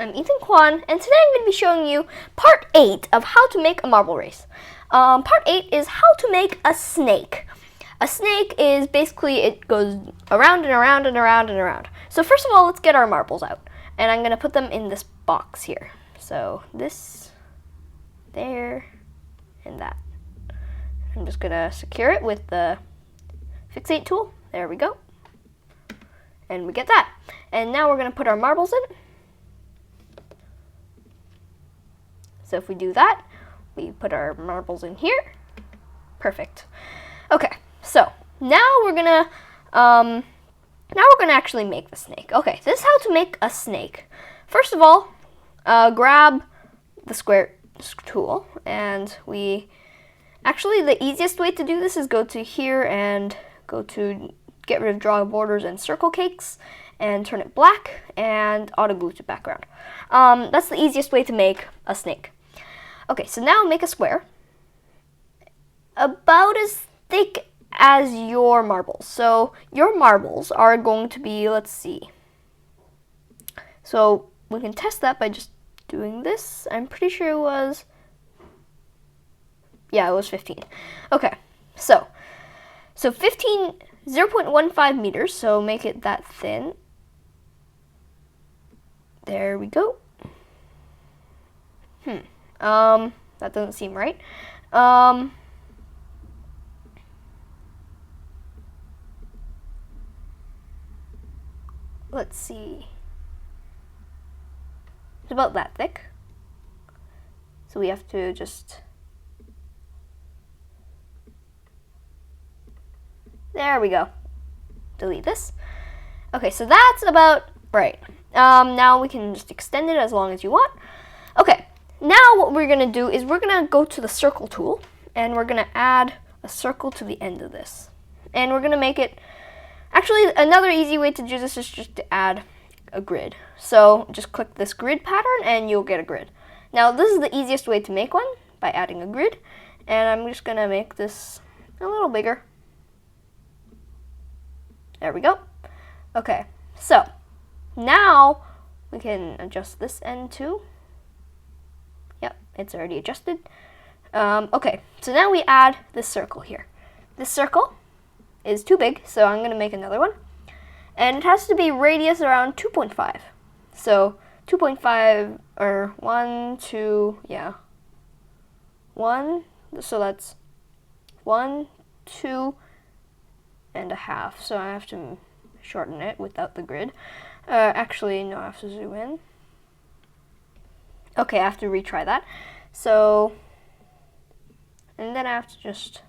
I'm Ethan Kwan, and today I'm going to be showing you part 8 of how to make a marble race. Part 8 is how to make a snake. A snake is basically, it goes around and around and around and around. So first of all, let's get our marbles out. And I'm going to put them in this box here. So this, there, and that. I'm just going to secure it with the fixate tool. There we go. And we get that. And now we're going to put our marbles in. So if we do that, we put our marbles in here. Perfect. Okay, so now we're gonna actually make the snake. Okay, this is how to make a snake. First of all, grab the square tool, and the easiest way to do this is go to here and go to get rid of draw borders and circle cakes, and turn it black, and auto glue to background. That's the easiest way to make a snake. Okay, so now make a square about as thick as your marbles. So your marbles are going to be, let's see. So we can test that by just doing this. I'm pretty sure it was, yeah, it was 15. Okay, so 15, 0.15 meters, so make it that thin. There we go. That doesn't seem right. Let's see. It's about that thick. So we have to just, there we go. Delete this. Okay, so that's about right. Now we can just extend it as long as you want. Okay. Now what we're going to do is we're going to go to the circle tool, and we're going to add a circle to the end of this. And we're going to make it, actually another easy way to do this is just to add a grid. So just click this grid pattern and you'll get a grid. Now this is the easiest way to make one, by adding a grid. And I'm just going to make this a little bigger. There we go. Okay, so now we can adjust this end too. Yep, it's already adjusted. Okay, so now we add this circle here. This circle is too big, so I'm going to make another one. And it has to be radius around 2.5. So 2.5, or 1, 2, yeah. 1, so that's 1, 2, and a half. So I have to shorten it without the grid. Actually, no, I have to zoom in. Okay, I have to retry that. So, and then I have to just,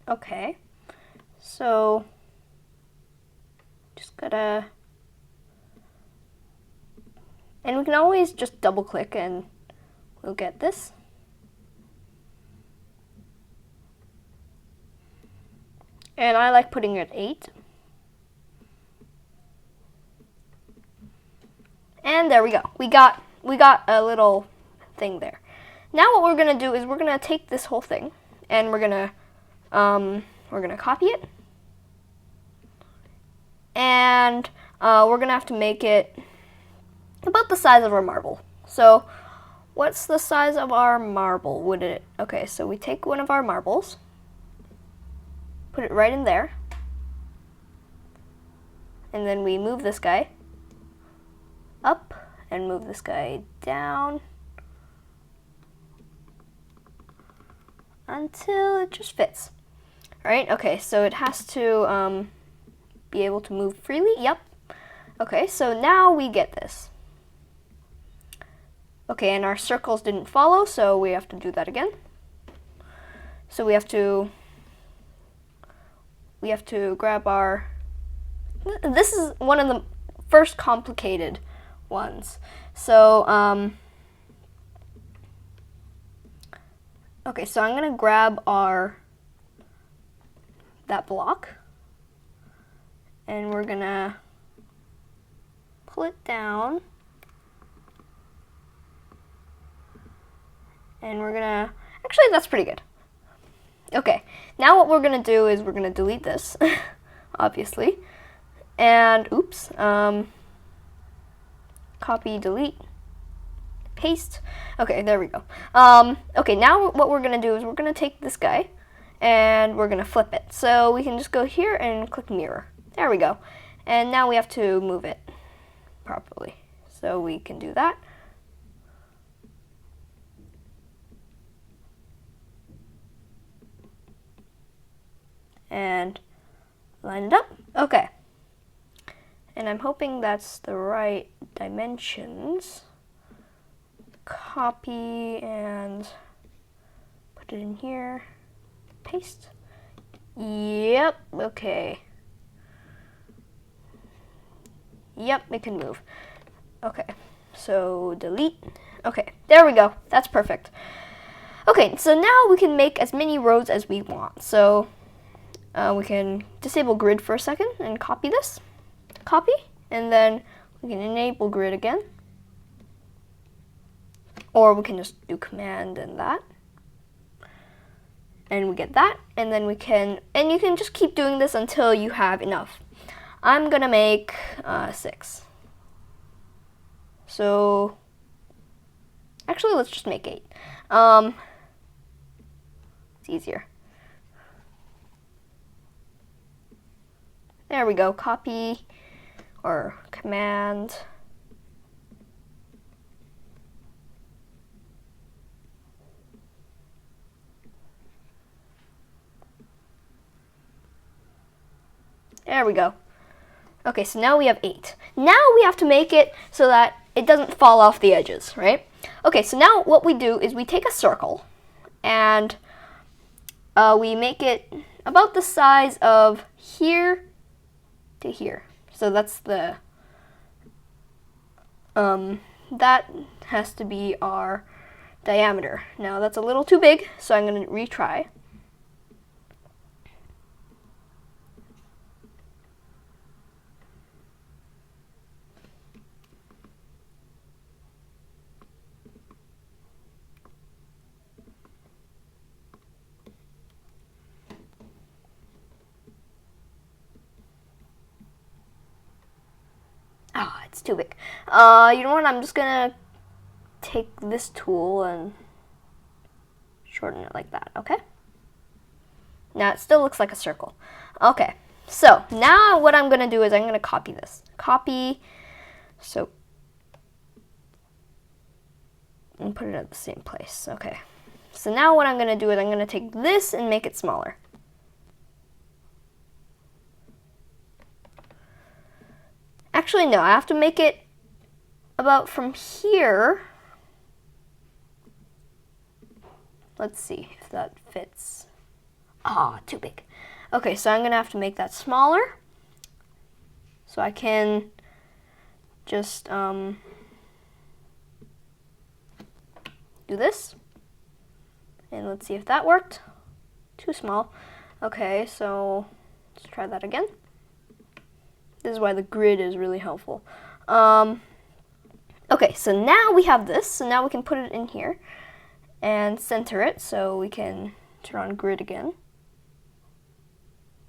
okay. So, just gotta, and we can always just double click and we'll get this. And I like putting it at 8. And there we go. We got a little thing there. Now what we're gonna do is we're gonna take this whole thing and we're gonna copy it, and we're gonna have to make it about the size of our marble. So what's the size of our marble? Okay, so we take one of our marbles, put it right in there, and then we move this guy up and move this guy down until it just fits. Right? Okay, so it has to be able to move freely. Yep. Okay, so now we get this. Okay, and our circles didn't follow, so we have to do that again. So we have to grab our, this is one of the first complicated ones. So, okay, so I'm gonna grab that block, and we're gonna pull it down, and we're gonna, actually that's pretty good. Okay, now what we're gonna do is we're gonna delete this, obviously, and oops, copy, delete, paste. Okay, there we go. Okay, now what we're gonna do is we're gonna take this guy and we're gonna flip it. So we can just go here and click mirror. There we go. And now we have to move it properly. So we can do that. And line it up. Okay. And I'm hoping that's the right dimensions. Copy and put it in here. Paste. Yep, okay. Yep, it can move. Okay, so delete. Okay, there we go. That's perfect. Okay, so now we can make as many rows as we want. So we can disable grid for a second and copy this. Copy, and then we can enable grid again. Or we can just do command and that. And we get that, and then we can, and you can just keep doing this until you have enough. I'm gonna make 6. So, actually let's just make 8. It's easier. There we go, copy, or command. There we go. Okay, so now we have 8. Now we have to make it so that it doesn't fall off the edges, right? Okay, so now what we do is we take a circle and we make it about the size of here to here. So that's the, that has to be our diameter. Now that's a little too big, so I'm going to retry. Ah, it's too big. You know what? I'm just gonna take this tool and shorten it like that, okay? Now it still looks like a circle. Okay, so now what I'm gonna do is I'm gonna copy this. Copy, so, and put it at the same place, okay. So now what I'm gonna do is I'm gonna take this and make it smaller. Actually, no, I have to make it about from here. Let's see if that fits. Ah, too big. Okay, so I'm going to have to make that smaller. So I can just do this. And let's see if that worked. Too small. Okay, so let's try that again. This is why the grid is really helpful. Okay, so now we have this. So now we can put it in here and center it. So we can turn on grid again.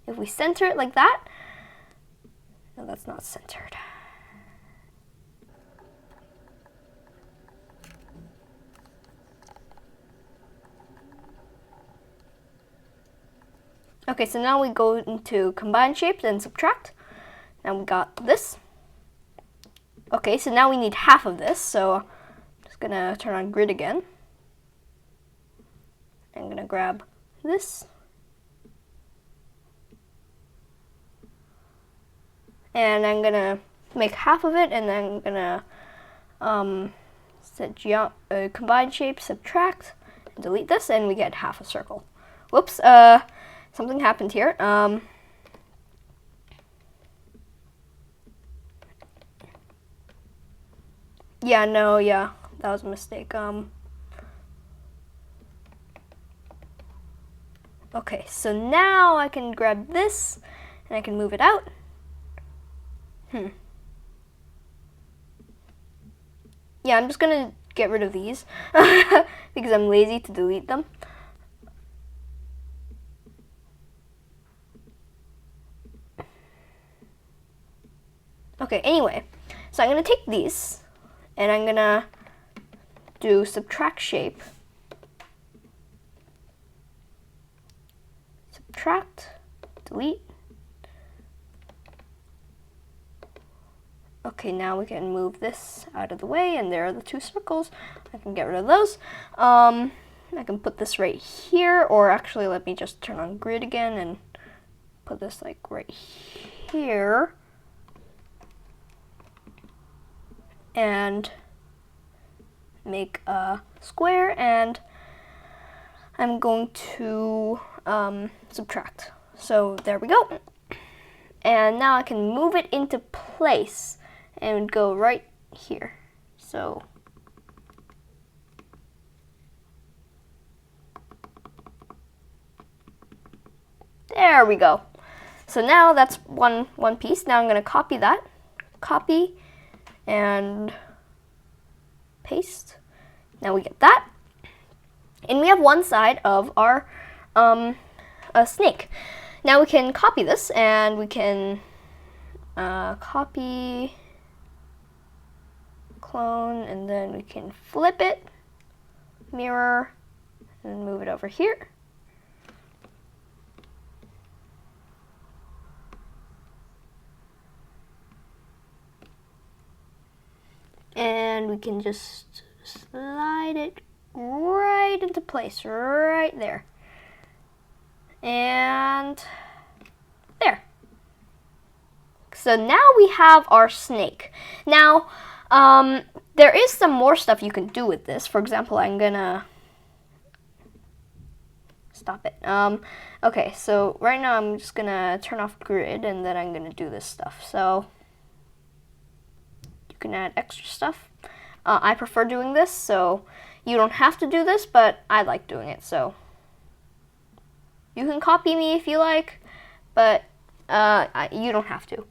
If we center it like that, no, that's not centered. Okay, so now we go into combine shapes and subtract. Now we got this. Okay, so now we need half of this, so I'm just gonna turn on grid again. I'm gonna grab this. And I'm gonna make half of it, and then I'm gonna set combine shape, subtract, and delete this, and we get half a circle. Whoops, something happened here. Yeah, no, yeah, that was a mistake. Okay, so now I can grab this, and I can move it out. Yeah, I'm just gonna get rid of these because I'm lazy to delete them. Okay, anyway, so I'm gonna take these and I'm gonna do subtract shape. Subtract, delete. Okay, now we can move this out of the way, and there are the two circles. I can get rid of those. I can put this right here, or actually let me just turn on grid again and put this like right here. And make a square, and I'm going to subtract. So there we go. And now I can move it into place and go right here. So there we go. So now that's one piece. Now I'm going to copy that. Copy and paste. Now we get that. And we have one side of our snake. Now we can copy this, and we can copy, clone, and then we can flip it, mirror, and move it over here. And we can just slide it right into place, right there. And there. So now we have our snake. Now, there is some more stuff you can do with this. For example, I'm gonna stop it. Okay, so right now I'm just gonna turn off grid, and then I'm gonna do this stuff. So you can add extra stuff. I prefer doing this, so you don't have to do this, but I like doing it, so you can copy me if you like, but you don't have to.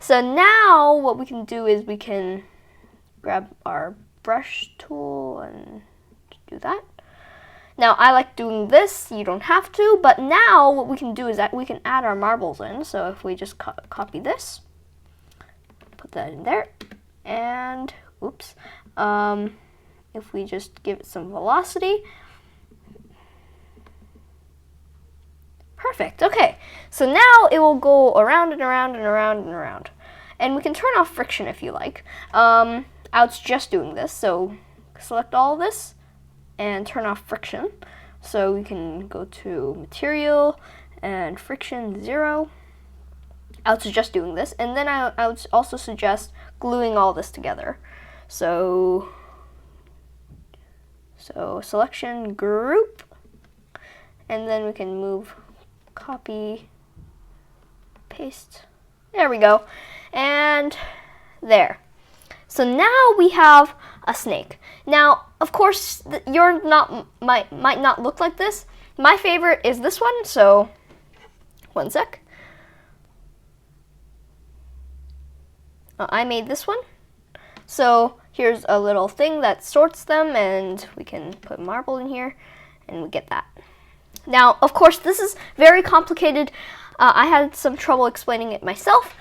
So now what we can do is we can grab our brush tool and do that. Now I like doing this, you don't have to, but now what we can do is that we can add our marbles in. So if we just copy this, put that in there, and oops, if we just give it some velocity. Perfect, okay. So now it will go around and around and around and around. And we can turn off friction if you like. I was just doing this, so select all of this and turn off friction. So we can go to material and friction 0. I would suggest doing this, and then I would also suggest gluing all this together. So selection group, and then we can move, copy, paste. There we go, and there. So now we have a snake. Now, of course, your might not look like this. My favorite is this one. So, one sec. I made this one. So here's a little thing that sorts them, and we can put marble in here, and we get that. Now, of course, this is very complicated. I had some trouble explaining it myself.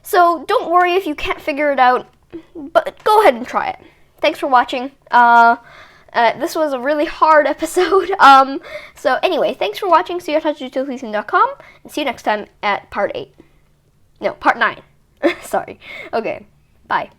So don't worry if you can't figure it out, but go ahead and try it. Thanks for watching. This was a really hard episode. So anyway, thanks for watching. See you at touchutilities.com, and see you next time at part 8. No, part 9. Sorry. Okay, bye.